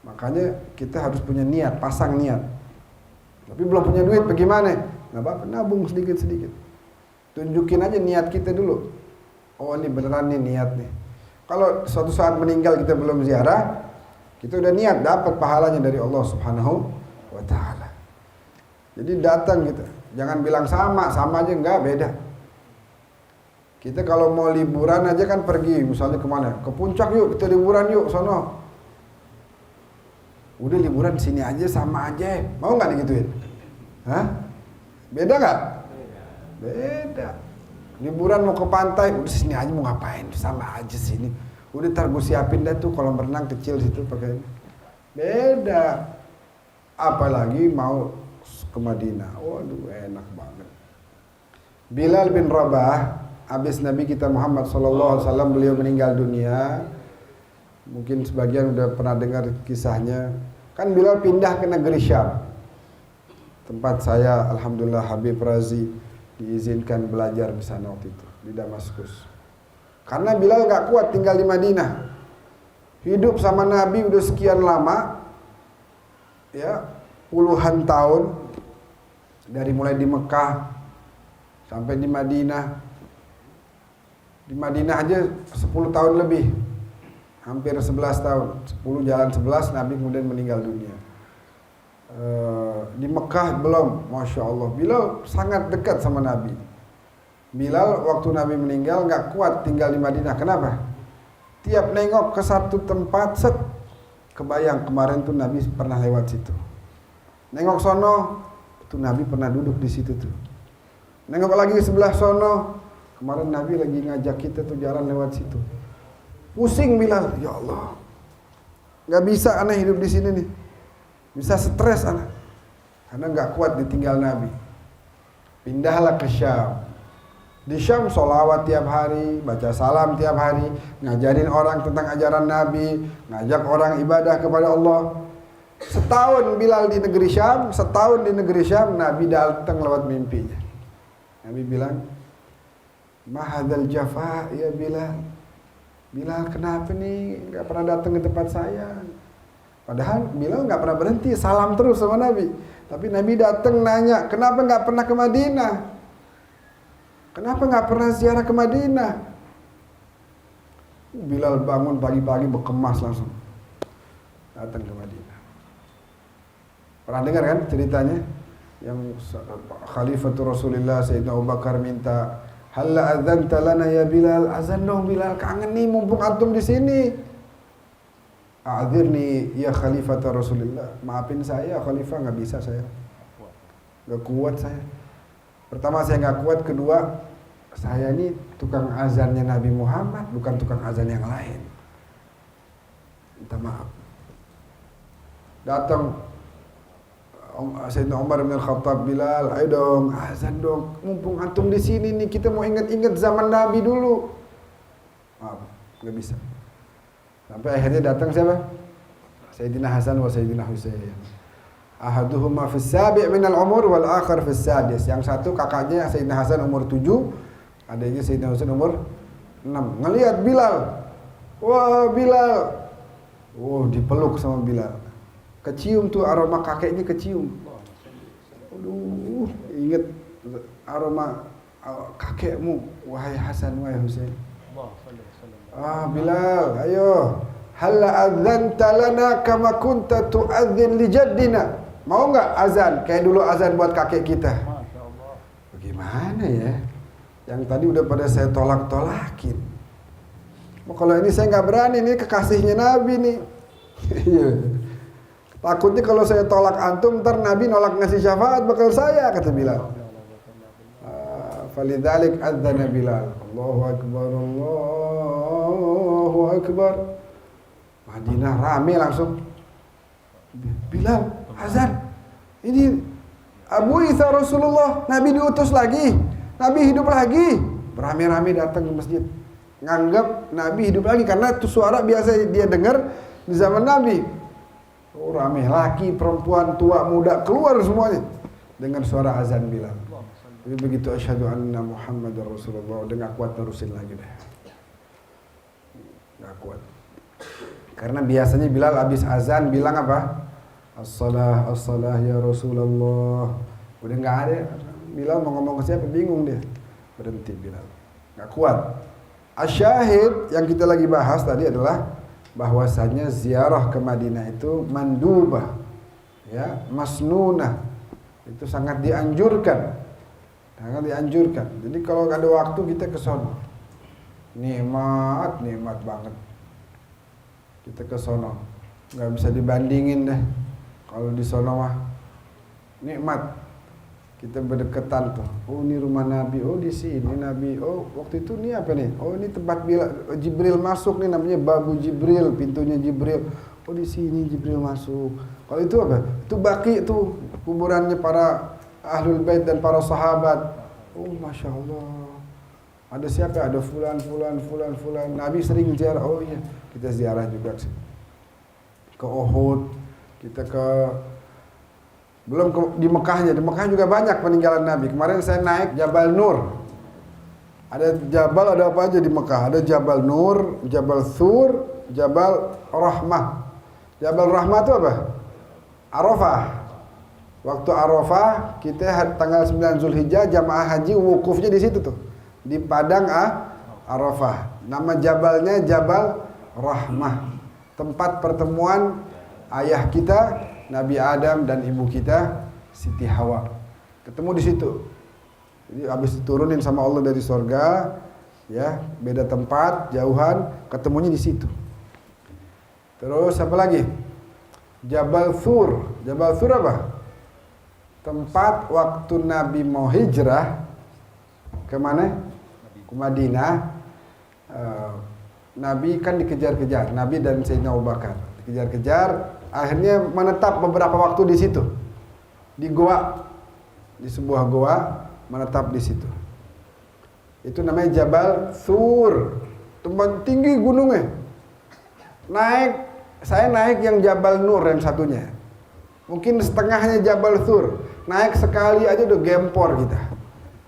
Makanya kita harus punya niat, pasang niat. Tapi belum punya duit, bagaimana? Nggak apa-apa, nabung sedikit-sedikit. Tunjukin aja niat kita dulu. Oh ini beneran nih niat nih. Kalau suatu saat meninggal kita belum ziarah, kita udah niat dapat pahalanya dari Allah Subhanahu wa Ta'ala. Jadi datang kita. Jangan bilang sama aja enggak, beda. Kita kalau mau liburan aja kan pergi, misalnya kemana? Ke puncak yuk, kita liburan yuk, sono. Udah liburan sini aja, sama aja. Mau nggak digituin? Hah? Beda nggak? Beda. Liburan mau ke pantai, udah sini aja mau ngapain? Sama aja sini. Udah ntar gue siapin dah tuh kolam renang kecil situ pakai. Beda. Apalagi mau ke Madinah. Waduh, enak banget. Bilal bin Rabah, habis Nabi kita Muhammad SAW beliau meninggal dunia. Mungkin sebagian udah pernah dengar kisahnya. Kan Bilal pindah ke negeri Syam. Tempat saya alhamdulillah Habib Razi diizinkan belajar di sana waktu itu, di Damaskus. Karena Bilal gak kuat tinggal di Madinah. Hidup sama Nabi udah sekian lama. Ya, puluhan tahun. Dari mulai di Mekah sampai di Madinah. Di Madinah aja 10 tahun lebih. Hampir 11 tahun. 10 jalan 11 Nabi kemudian meninggal dunia. Di Mekah belum, Masya Allah. Bilal sangat dekat sama Nabi. Bilal waktu Nabi meninggal gak kuat tinggal di Madinah. Kenapa? Tiap nengok ke satu tempat, kebayang kemarin tuh Nabi pernah lewat situ. Nengok sono, tuh Nabi pernah duduk di situ tuh. Nengok lagi sebelah sono, kemarin Nabi lagi ngajak kita tuh jalan lewat situ. Pusing Bilal, ya Allah, nggak bisa aneh hidup di sini nih, bisa stres aneh, karena nggak kuat ditinggal Nabi. Pindahlah ke Syam. Di Syam sholawat tiap hari, baca salam tiap hari, ngajarin orang tentang ajaran Nabi, ngajak orang ibadah kepada Allah. Setahun Bilal di negeri Syam, Nabi datang lewat mimpinya. Nabi bilang, "Mahadzal jafa ya Bilal." Bilal kenapa nih nggak pernah datang ke tempat saya? Padahal Bilal nggak pernah berhenti, salam terus sama Nabi. Tapi Nabi datang nanya, kenapa nggak pernah ke Madinah? Kenapa nggak pernah ziarah ke Madinah? Bilal bangun pagi-pagi berkemas langsung datang ke Madinah. Pernah dengar kan ceritanya? Yang Khalifatul Rasulullah Sayyidina Abu Bakar minta, "Halla adzanta lana ya Bilal?" Azan dong Bilal, kangen nih mumpung antum di sini. "A'dzirni ya Khalifatul Rasulullah." Maafin saya Khalifah, enggak bisa saya. Enggak kuat saya. Pertama saya enggak kuat, kedua saya ini tukang azannya Nabi Muhammad, bukan tukang azan yang lain. Minta maaf. Datang Sayyidina Umar bin Khattab, "Bilal, ayo dong, azan dong. Mumpung antum di sini nih, kita mau ingat-ingat zaman Nabi dulu." Maaf, nggak bisa. Sampai akhirnya datang siapa? Sayyidina Hasan wa Sayyidina Husain. Ahaduhuma fis sabi' minal umur wal akhar fis sadis. Yang satu kakaknya Sayyidina Hasan umur 7, adanya Sayyidina Husain umur 6. Ngelihat Bilal. Wah, Bilal. Oh, dipeluk sama Bilal. Kecium tuh aroma kakeknya, kecium. Aduh, ingat aroma kakekmu, wahai Hasan, wahai Husain. Bilal, ayo. Halla adzanta lana kama kunta tu'adzin li jaddina. Mau enggak azan kayak dulu azan buat kakek kita? Masyaallah. Bagaimana ya? Yang tadi udah pada saya tolak-tolakin. Kalau ini saya nggak berani, ini kekasihnya Nabi nih. Iya. Takutnya kalau saya tolak antum, ntar Nabi nolak ngasih syafaat bakal saya, kata Bilal. Falidzalik adzana Bilal. Allahu Akbar, Allahu Akbar. Madinah rame langsung. Bilal, azan. Ini Abu Isa Rasulullah, Nabi diutus lagi. Nabi hidup lagi. Beramai-ramai datang ke masjid. Nganggap Nabi hidup lagi, karena itu suara biasa dia dengar di zaman Nabi. Oh, ramai, laki, perempuan, tua, muda, keluar semuanya dengan suara azan Bilal. Jadi begitu asyhadu anna Muhammadar Rasulullah, udah gak kuat terusin lagi deh. Gak kuat. Karena biasanya Bilal habis azan bilang apa? As-salah, as-salah ya Rasulullah. Udah gak ada. Bilal mau ngomong ke siapa? Bingung dia. Berhenti Bilal. Gak kuat. Asyahid yang kita lagi bahas tadi adalah bahwasanya ziarah ke Madinah itu mandubah, ya, masnunah, itu sangat dianjurkan, Jadi kalau ada waktu kita ke sono, nikmat banget. Kita ke sono, nggak bisa dibandingin deh. Kalau di sono mah nikmat. Kita berdekatan tuh. Oh, ini rumah Nabi. Oh, di sini Nabi. Oh, waktu itu nih apa nih? Oh, ini tempat Jibril masuk nih, namanya Babu Jibril, pintunya Jibril. Oh, di sini Jibril masuk. Kalau itu apa? Itu Baqi tuh, kuburannya para Ahlul Bait dan para sahabat. Oh, Masya Allah. Ada siapa? Ada fulan. Nabi sering ziarah. Oh iya, kita ziarah juga sih. Ke Uhud, kita ke di Mekahnya. Di Mekah juga banyak peninggalan Nabi. Kemarin saya naik Jabal Nur. Ada Jabal, ada apa aja di Mekah? Ada Jabal Nur, Jabal Thur, Jabal Rahmah. Jabal Rahmah itu apa? Arafah. Waktu Arafah, kita tanggal 9 Zulhijjah jamaah haji wukufnya di situ tuh. Di Padang Arafah. Nama jabalnya Jabal Rahmah. Tempat pertemuan ayah kita Nabi Adam dan ibu kita Siti Hawa. Ketemu di situ. Jadi habis diturunin sama Allah dari sorga, ya, beda tempat, jauhan, ketemunya di situ. Terus apa lagi? Jabal Thur. Jabal Thur apa? Tempat waktu Nabi mau hijrah ke mana? Ke Madinah. Nabi kan dikejar-kejar, Nabi dan Sayyidina Abu Bakar dikejar-kejar. Akhirnya menetap beberapa waktu di situ, di goa, di sebuah goa, menetap di situ. Itu namanya Jabal Thur, tempat tinggi gunungnya. Saya naik yang Jabal Nur yang satunya, mungkin setengahnya Jabal Thur. Naik sekali aja udah gempor kita.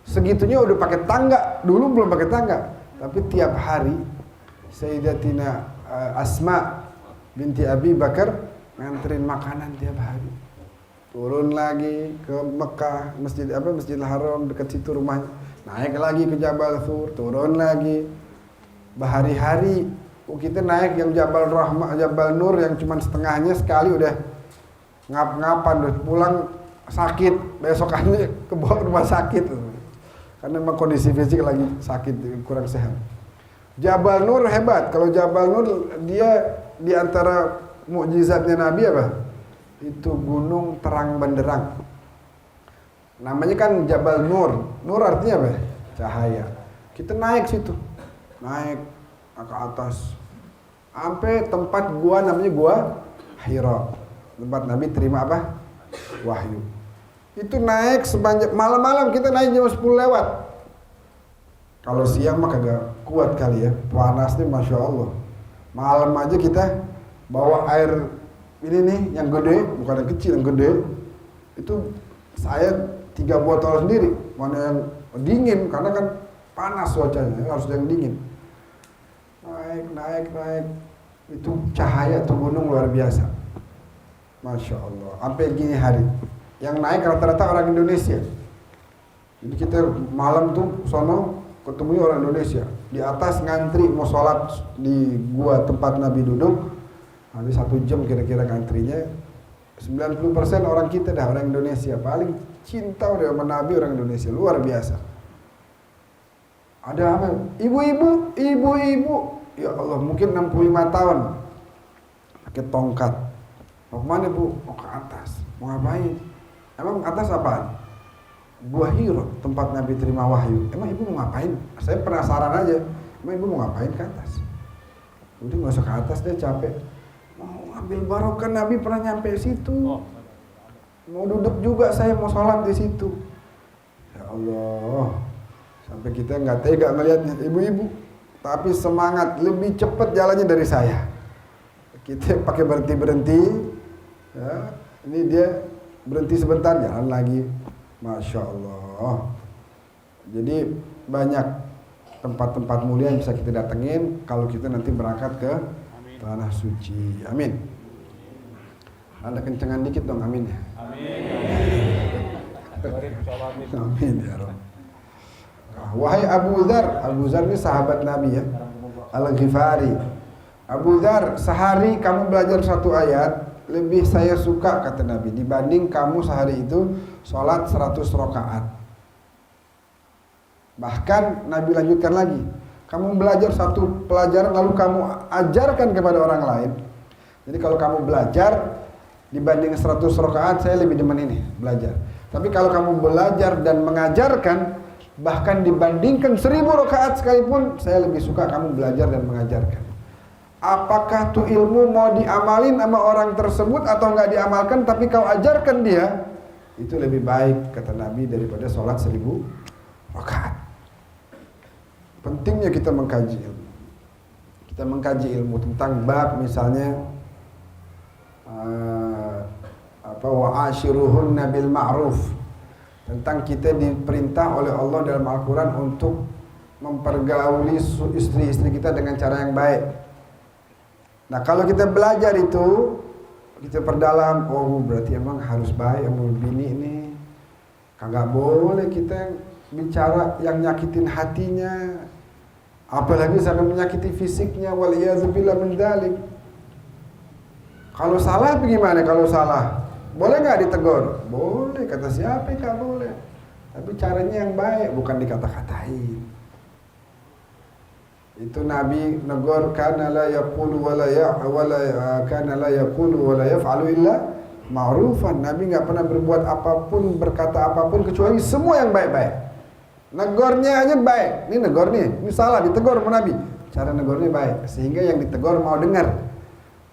Segitunya udah pakai tangga, dulu belum pakai tangga, tapi tiap hari Sayyidatina Asma binti Abi Bakar nganterin makanan tiap hari. Turun lagi ke Mekah, Masjidil Haram dekat situ rumahnya. Naik lagi ke Jabal Thur, turun lagi. Berhari-hari kita naik yang Jabal Rahmah, Jabal Nur yang cuma setengahnya, sekali udah ngap-ngapan, udah pulang sakit, besokannya ke bawah rumah sakit. Karena memang kondisi fisik lagi sakit, kurang sehat. Jabal Nur hebat. Kalau Jabal Nur dia di antara mukjizatnya Nabi apa? Itu gunung terang benderang. Namanya kan Jabal Nur. Nur artinya apa? Cahaya. Kita naik situ. Naik ke atas. Sampai tempat gua namanya gua Hira. Tempat Nabi terima apa? Wahyu. Itu naik sepanjang malam-malam, kita naik jam 10 lewat. Kalau siang mah kagak kuat kali ya. Panasnya Masya Allah. Malam aja kita bawa air ini nih yang gede, bukan yang kecil, yang gede. Itu saya 3 botol sendiri. Mana yang dingin, karena kan panas cuacanya, harus yang dingin. Naik. Itu cahaya tuh gunung luar biasa. Masya Allah. Sampai gini hari. Yang naik rata-rata orang Indonesia. Jadi kita malam tuh sono ketemu orang Indonesia. Di atas ngantri mau sholat di gua tempat Nabi duduk. Nanti 1 jam kira-kira ngantrinya. 90% orang kita dah orang Indonesia. Paling cinta udah sama Nabi orang Indonesia. Luar biasa. Ada apa? Ibu-ibu. Ya Allah, mungkin 65 tahun. Pakai tongkat. Mau kemana Bu? Mau ke atas. Mau ngapain? Emang atas apaan? Gua Hira, tempat Nabi terima wahyu. Emang ibu mau ngapain? Saya penasaran aja. Emang ibu mau ngapain ke atas? Udah nggak usah ke atas deh, capek. Mau ambil barokah, Nabi pernah nyampe situ. Mau duduk juga, saya mau sholat di situ. Ya Allah, sampai kita nggak tega ngelihatnya ibu-ibu. Tapi semangat, lebih cepat jalannya dari saya. Kita pakai berhenti. Ya, ini dia berhenti sebentar, jalan lagi. Masya Allah. Jadi banyak tempat-tempat mulia yang bisa kita datengin kalau kita nanti berangkat ke tanah suci. Amin. Ada kencengan dikit dong, amin ya. Amin ya Rabb. Wahai Abu Dzar ini sahabat Nabi ya, Al-Ghifari. Abu Dzar, sehari kamu belajar 1 ayat, lebih saya suka kata Nabi dibanding kamu sehari itu sholat 100 rakaat. Bahkan Nabi lanjutkan lagi, kamu belajar 1 pelajaran lalu kamu ajarkan kepada orang lain. Jadi kalau kamu belajar dibanding 100 rakaat, saya lebih demen ini belajar. Tapi kalau kamu belajar dan mengajarkan, bahkan dibandingkan 1000 rakaat sekalipun, saya lebih suka kamu belajar dan mengajarkan. Apakah tuh ilmu mau diamalin sama orang tersebut atau nggak diamalkan, tapi kau ajarkan dia, itu lebih baik kata Nabi daripada sholat 1000 rakaat. Pentingnya kita mengkaji ilmu. Kita mengkaji ilmu tentang bab misalnya wa'ashiruhunna bil ma'ruf, tentang kita diperintah oleh Allah dalam Al-Quran untuk mempergauli istri-istri kita dengan cara yang baik. Nah kalau kita belajar itu, kita perdalam, oh berarti emang harus baik sama bini ini. Kagak boleh kita bicara yang nyakitin hatinya, apalagi sampai menyakiti fisiknya. Waliyazubillah min dzalik. Kalau salah bagaimana? Kalau salah boleh nggak ditegur? Boleh, kata siapa nggak boleh. Tapi caranya yang baik, bukan dikata-katain. Itu Nabi negor, kana la yaqulu wa la yaf'alu illa ma'rufan. Nabi nggak pernah berbuat apapun, berkata apapun kecuali semua yang baik-baik. Negornya aja baik. Ini negor nih, ini salah ditegur sama Nabi. Cara negornya baik sehingga yang ditegur mau dengar.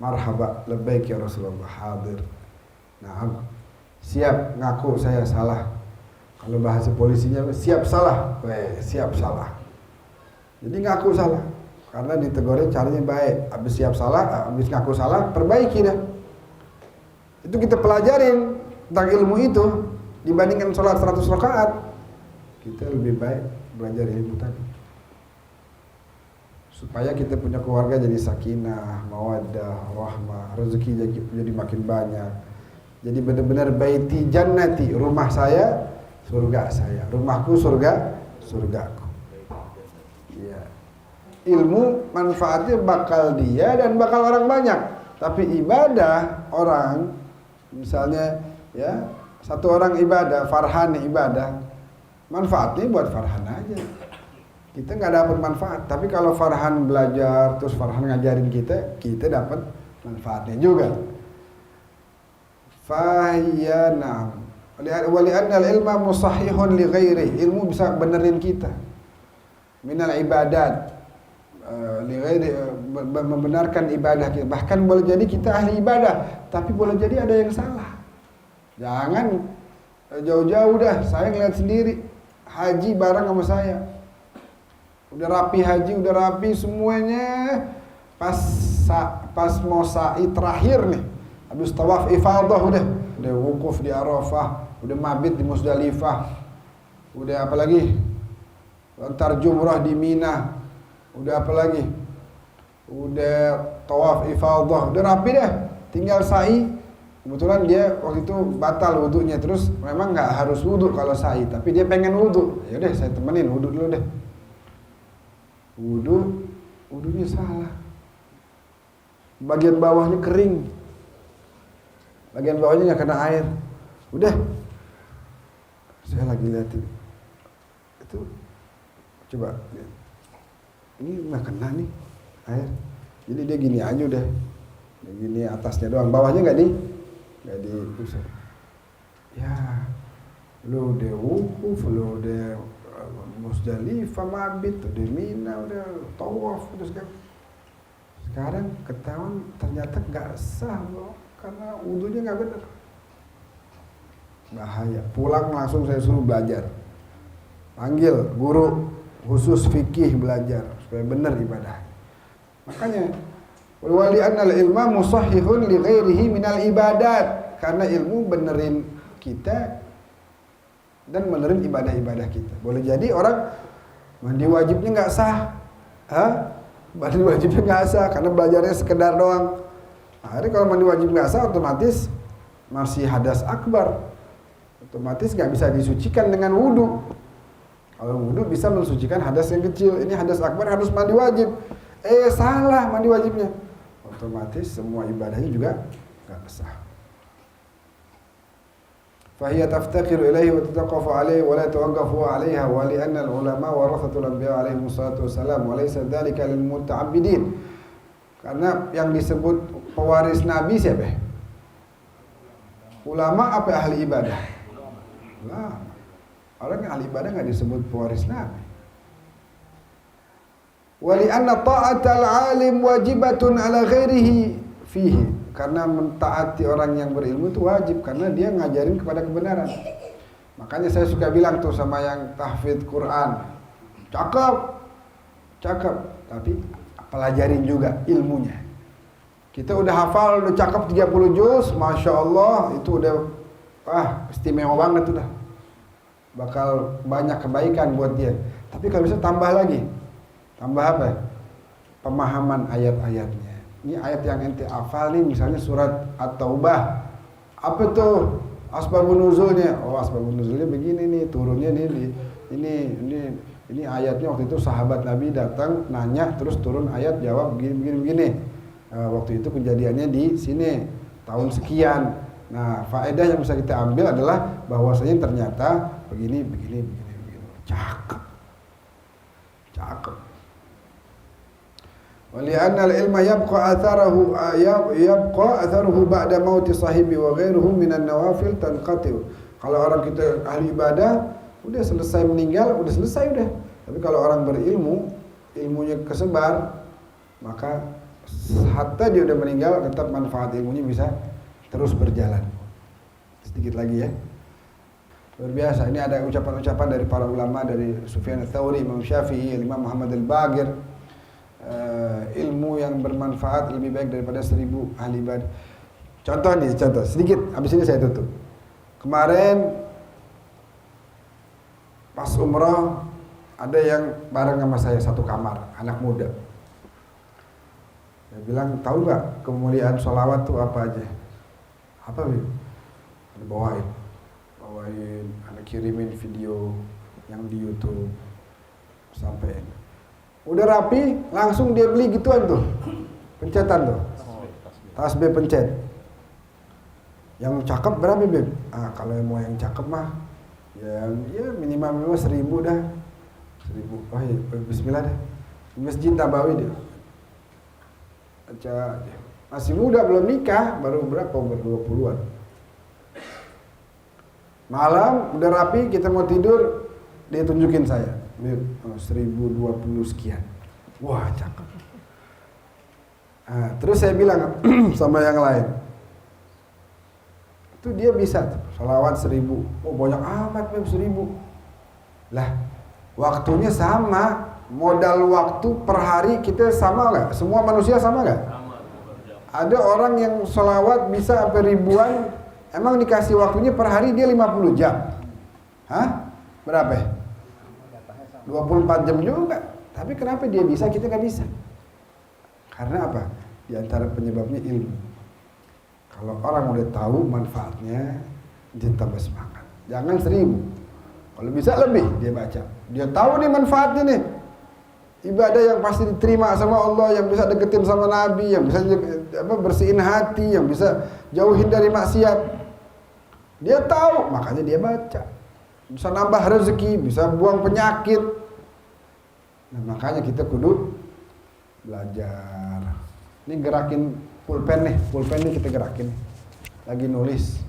Marhaba, labbaik ya Rasulullah, hadir. Nah, siap ngaku saya salah. Kalau bahasa polisinya siap salah, siap salah. Jadi ngaku salah, karena ditegurnya caranya baik. Habis siap salah, habis ngaku salah, perbaiki dah. Itu kita pelajarin tentang ilmu itu. Dibandingkan sholat 100 rakaat, kita lebih baik belajar ilmu tadi. supaya kita punya keluarga jadi sakinah, mawaddah, rahmah, rezeki jadi makin banyak. Jadi benar-benar baiti jannati, rumah saya, surga saya, rumahku surgaku. Ya. Ilmu manfaatnya bakal dia dan bakal orang banyak. Tapi ibadah orang, misalnya ya, satu orang ibadah, Farhan ibadah, manfaatnya buat Farhan aja. Kita nggak dapat manfaat. Tapi kalau Farhan belajar, terus Farhan ngajarin kita dapat manfaatnya juga. Fahiyanam. Wali'anna al-ilma musahihun li ghairi. Ilmu bisa benerin kita. Minal ibadat. Li ghairi, membenarkan ibadah kita. Bahkan boleh jadi kita ahli ibadah, tapi boleh jadi ada yang salah. Jangan jauh-jauh dah, saya ngeliat sendiri. Haji bareng sama saya. Udah rapi haji, udah rapi semuanya. Pas mau sa'i terakhir nih, habis tawaf ifadah udah wukuf di Arafah, udah mabit di Musdalifah, udah apa lagi? Lontar jumrah di Mina, udah apa lagi? Udah tawaf ifadah, udah rapi deh, tinggal sa'i. Kebetulan dia waktu itu batal wudunya, terus memang nggak harus wudu kalau sa'i, tapi dia pengen wudu. Ya udah saya temenin wudu dulu deh. Wudunya salah. Bagian bawahnya kering. Bagian bawahnya nggak kena air. Udah. Saya lagi liatin. Itu coba lihat. Ini nggak kena nih air. Jadi dia gini aja udah. Dia gini atasnya doang, bawahnya nggak diusap. Ya, lu udah wukuf, lu udah Musdalifah mabit, udah Mina, udah tawaf, udah segala. Sekarang ketahuan ternyata nggak sah loh, karena wudunya nggak benar. Bahaya. Pulang langsung saya suruh belajar. Panggil guru khusus fikih belajar supaya benar ibadah. Makanya wali annal ilma musahihun li ghairihi minal ibadat, karena ilmu benerin kita dan benerin ibadah-ibadah kita. Boleh jadi orang mandi wajibnya nggak sah, mandi wajibnya nggak sah karena belajarnya sekedar doang. Akhirnya kalau mandi wajib nggak sah, otomatis masih hadas akbar, otomatis nggak bisa disucikan dengan wudu. Kalau wudu bisa mensucikan hadas yang kecil, ini hadas akbar harus mandi wajib. Salah mandi wajibnya, otomatis semua ibadahnya juga nggak sah. فهي تفتقر إليه وتتوقف عليه ولا توقف عليها ولأن العلماء ورثة الأنبياء عليهم الصلاة والسلام وليس ذلك للمتعبدين. Karena yang disebut pewaris Nabi siapa? Ulama apa ahli ibadah? Ulama. Orang yang ahli ibadah nggak disebut pewaris Nabi. Wali'anna ta'atal alim wajibatun ala ghairihi fihi. Karena mentaati orang yang berilmu itu wajib, karena dia ngajarin kepada kebenaran. Makanya saya suka bilang tuh sama yang tahfidz Quran, cakep, tapi pelajarin juga ilmunya. Kita udah hafal, udah cakep 30 juz, Masya Allah, itu udah istimewa banget udah. Bakal banyak kebaikan buat dia. Tapi kalau bisa tambah lagi. Tambah apa? Pemahaman ayat-ayatnya. Ini ayat yang ente hafal nih, misalnya surat At-Taubah. Apa tuh asbabun nuzulnya? Oh, asbabun nuzulnya begini nih, turunnya nih ini ayatnya waktu itu sahabat Nabi datang nanya, terus turun ayat jawab begini. Waktu itu kejadiannya di sini tahun sekian. Nah, faedah yang bisa kita ambil adalah bahwasanya ternyata begini. Cakep. Wali'anna al-ilma yabqa atharuhu ba'da mauti sahibi wa ghairuhu minan nawafil tanqati'. Kalau orang kita ahli ibadah, udah selesai meninggal, udah selesai udah. Tapi kalau orang berilmu, ilmunya kesebar, maka hatta dia udah meninggal, tetap manfaat ilmunya bisa terus berjalan. Sedikit lagi ya. Luar biasa. Ini ada ucapan-ucapan dari para ulama, dari Sufyan ats-Tsauri, Imam Syafi'i, Imam Muhammad al-Baqir. Ilmu yang bermanfaat lebih baik daripada 1000 ahli ibadah. Contoh sedikit, habis ini saya tutup. Kemarin pas umrah ada yang bareng sama saya satu kamar, anak muda. Saya bilang, tahu nggak kemuliaan sholawat tuh apa aja? Apa Bib? Bawain, ada kirimin video yang di YouTube, sampein. Udah rapi, langsung dia beli gituan tuh, pencetan tuh, tasbih pencet. Yang cakep berapa Bib? Kalau mau yang cakep mah, ya minimal 1.000 dah, 1.000. Oh iya, Bismillah deh. Masjid Nabawi dia. Baca, masih muda belum nikah, baru berapa, umur 20-an. Malam udah rapi, kita mau tidur, dia tunjukin saya, 1020 sekian. Wah, cakep. Terus saya bilang sama yang lain, itu dia bisa tuh, sholawat 1.000. Oh banyak amat 1.000. Lah, waktunya sama. Modal waktu per hari kita sama nggak? Semua manusia sama nggak? Ada orang yang sholawat bisa sampai ribuan, emang dikasih waktunya per hari dia 50 jam. Hah? Berapa? 24 jam juga. Tapi kenapa dia bisa, kita nggak bisa? Karena apa? Di antara penyebabnya ilmu. Kalau orang udah tahu manfaatnya, dia tambah semangat. Jangan 1.000. Kalau bisa lebih dia baca. Dia tahu nih manfaatnya nih. Ibadah yang pasti diterima sama Allah, yang bisa deketin sama Nabi, yang bisa bersihin hati, yang bisa jauhin dari maksiat. Dia tahu, makanya dia baca. Bisa nambah rezeki, bisa buang penyakit. Nah, makanya kita kudu belajar. Ini gerakin pulpen nih kita gerakin. Lagi nulis.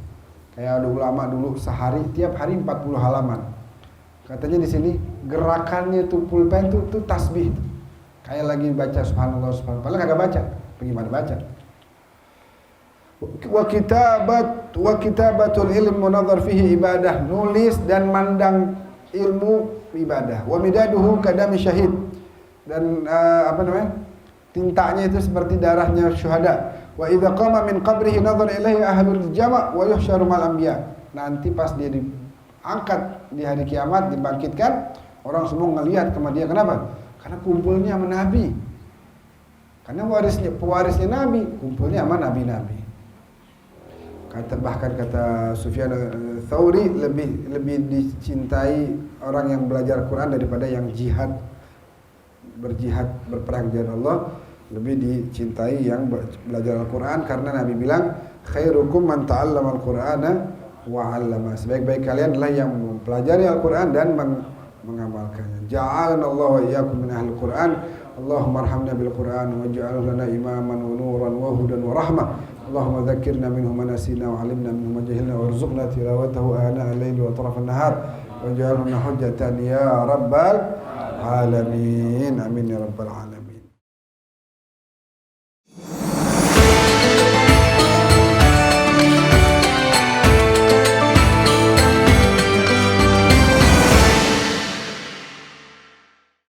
Kayak ada ulama dulu sehari, tiap hari 40 halaman. Katanya di sini gerakannya tuh pulpen tuh tasbih. Kayak lagi baca subhanallah subhanallah. Padahal kagak baca. Bagaimana baca? Wa kitabatul ilm munadhar fihi ibadah. Nulis dan mandang ilmu ibadah. Wa midaduhu kadami syahid. Dan tintanya itu seperti darahnya syuhada. Wa idza qama min qabrihi nadhara ilaihi ahlul jama' wa yuhsyaru mal anbiya. Nanti pas dia diangkat di hari kiamat, dibangkitkan, orang semua ngelihat sama dia. Kenapa? Karena kumpulnya sama Nabi. Karena pewarisnya Nabi, kumpulnya sama Nabi-Nabi. Bahkan kata Sufyan Tsauri, lebih dicintai orang yang belajar Quran daripada yang berperang di jalan Allah. Lebih dicintai yang belajar Al-Quran, karena Nabi bilang khairukum man ta'allama al-Qur'ana wa 'allama. Sebaik-baik kalian adalah yang mempelajari Al-Quran dan mengamalkannya. Ja'alana Allah wa iyyakum min ahli Quran. Allahumma arhamna bil Quran waj'al lana imaman wa nuran wa hudan wa rahmah. Allahumma dzakkirna minhu ma nasina wa 'allimna minhu ma jahilna warzuqna tilawatahu ana al-laili wa atraf an-nahar waj'alhu hujjatan ya rabbal alamin. Amin ya rabbal alamin.